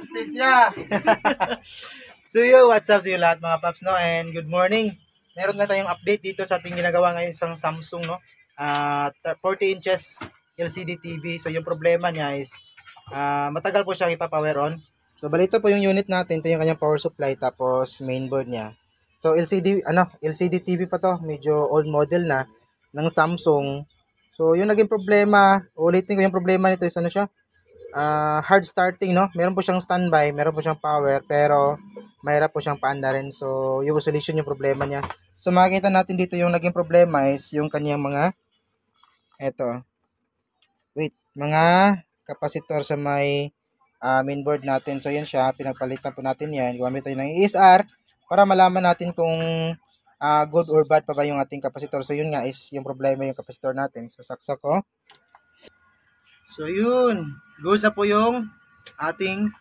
Justisya! So yo, what's up sa iyo lahat mga paps, no? And good morning. Meron na tayong update dito sa ating ginagawa ngayon isang Samsung, no? 40 inches LCD TV. So yung problema niya is matagal po siyang ipa-power on. So balito po yung unit natin, ito yung kanyang power supply tapos mainboard niya. So LCD TV pa to, medyo old model na ng Samsung. So yung naging problema, ulitin ko yung problema nito is ano siya? Hard starting, no? Meron po siyang standby, meron po siyang power, pero mahirap po siyang paanda rin. So, yung solution yung problema niya. So, makikita natin dito yung naging problema is yung kanyang mga kapasitor sa may mainboard natin. So, yun siya, pinagpalitan po natin yan. Gumamit tayo ng ESR para malaman natin kung good or bad pa ba yung ating kapasitor. So, yun nga is yung problema yung kapasitor natin. So, saksak ko. So, yun. Goes na po yung ating